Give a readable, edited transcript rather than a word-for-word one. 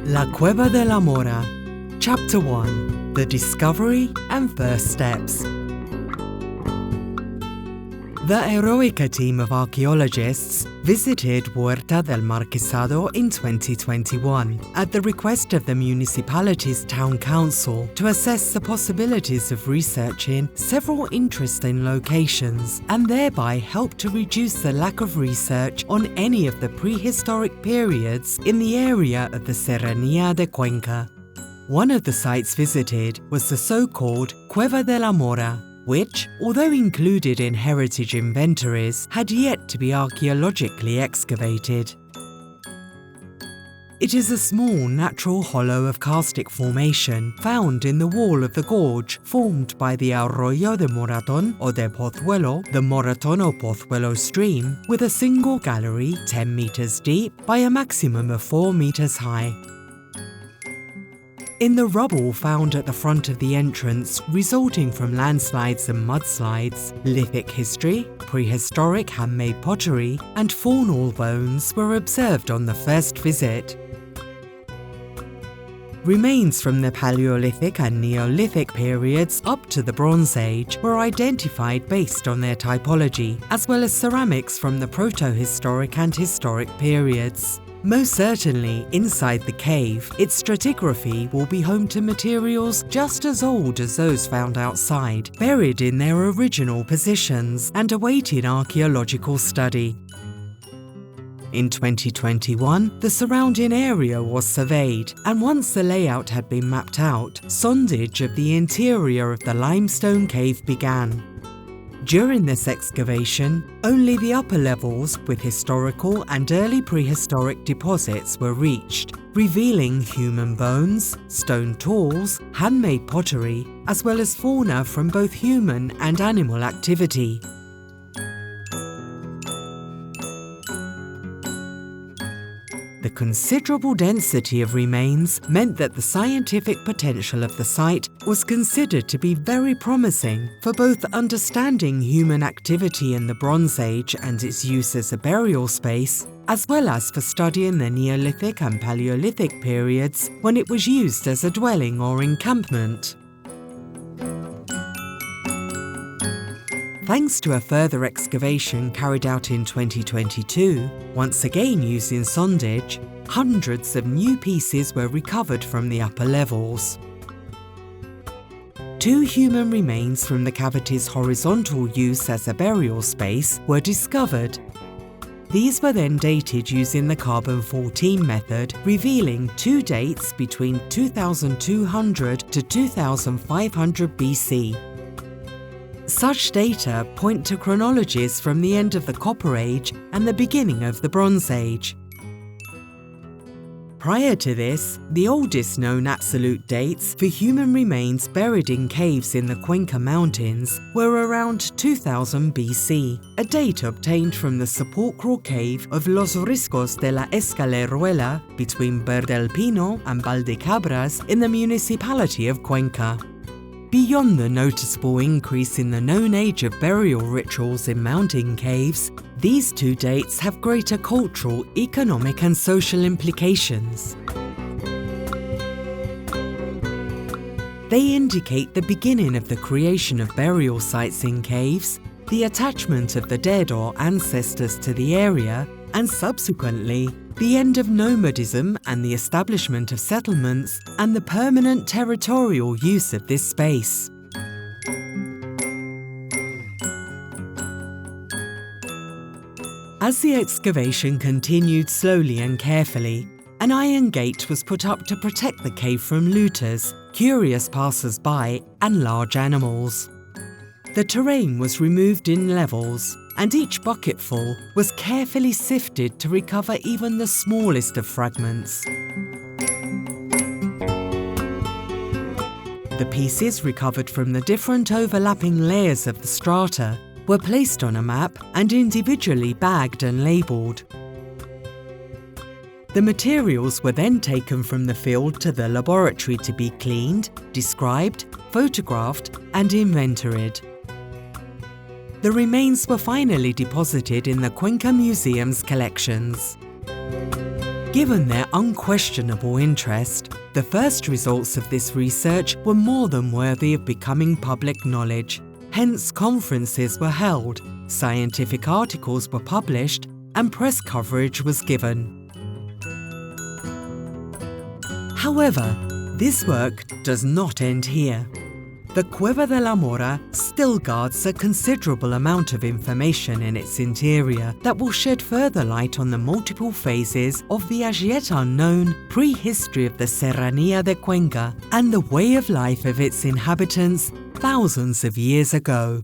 La Cueva de la Mora, Chapter 1, The Discovery and First Steps. The Heroica team of archaeologists visited Huerta del Marquesado in 2021 at the request of the municipality's town council to assess the possibilities of researching several interesting locations and thereby help to reduce the lack of research on any of the prehistoric periods in the area of the Serranía de Cuenca. One of the sites visited was the so-called Cueva de la Mora, which, although included in heritage inventories, had yet to be archaeologically excavated. It is a small natural hollow of karstic formation found in the wall of the gorge formed by the Arroyo de Moraton or de Pozuelo, the Moraton or Pozuelo stream, with a single gallery 10 meters deep by a maximum of 4 meters high. In the rubble found at the front of the entrance resulting from landslides and mudslides, lithic history, prehistoric handmade pottery, and faunal bones were observed on the first visit. Remains from the Paleolithic and Neolithic periods up to the Bronze Age were identified based on their typology, as well as ceramics from the protohistoric and historic periods. Most certainly, inside the cave, its stratigraphy will be home to materials just as old as those found outside, buried in their original positions and awaiting archaeological study. In 2021, the surrounding area was surveyed, and once the layout had been mapped out, sondage of the interior of the limestone cave began. During this excavation, only the upper levels with historical and early prehistoric deposits were reached, revealing human bones, stone tools, handmade pottery, as well as fauna from both human and animal activity. The considerable density of remains meant that the scientific potential of the site was considered to be very promising for both understanding human activity in the Bronze Age and its use as a burial space, as well as for studying the Neolithic and Paleolithic periods when it was used as a dwelling or encampment. Thanks to a further excavation carried out in 2022, once again using sondage, hundreds of new pieces were recovered from the upper levels. 2 human remains from the cavity's horizontal use as a burial space were discovered. These were then dated using the carbon-14 method, revealing 2 dates between 2200 to 2500 BC. Such data point to chronologies from the end of the Copper Age and the beginning of the Bronze Age. Prior to this, the oldest known absolute dates for human remains buried in caves in the Cuenca Mountains were around 2000 BC, a date obtained from the sepulchral cave of Los Riscos de la Escaleruela between Ver del Pino and Valdecabras in the municipality of Cuenca. Beyond the noticeable increase in the known age of burial rituals in mountain caves, these 2 dates have greater cultural, economic and social implications. They indicate the beginning of the creation of burial sites in caves, the attachment of the dead or ancestors to the area, and subsequently, the end of nomadism and the establishment of settlements and the permanent territorial use of this space. As the excavation continued slowly and carefully, an iron gate was put up to protect the cave from looters, curious passers-by, and large animals. The terrain was removed in levels, and each bucketful was carefully sifted to recover even the smallest of fragments. The pieces recovered from the different overlapping layers of the strata were placed on a map and individually bagged and labelled. The materials were then taken from the field to the laboratory to be cleaned, described, photographed, and inventoried. The remains were finally deposited in the Cuenca Museum's collections. Given their unquestionable interest, the first results of this research were more than worthy of becoming public knowledge. Hence, conferences were held, scientific articles were published, and press coverage was given. However, this work does not end here. The CUEVA de la Mora still guards a considerable amount of information in its interior that will shed further light on the multiple phases of the as yet unknown prehistory of the Serranía de Cuenca and the way of life of its inhabitants thousands of years ago.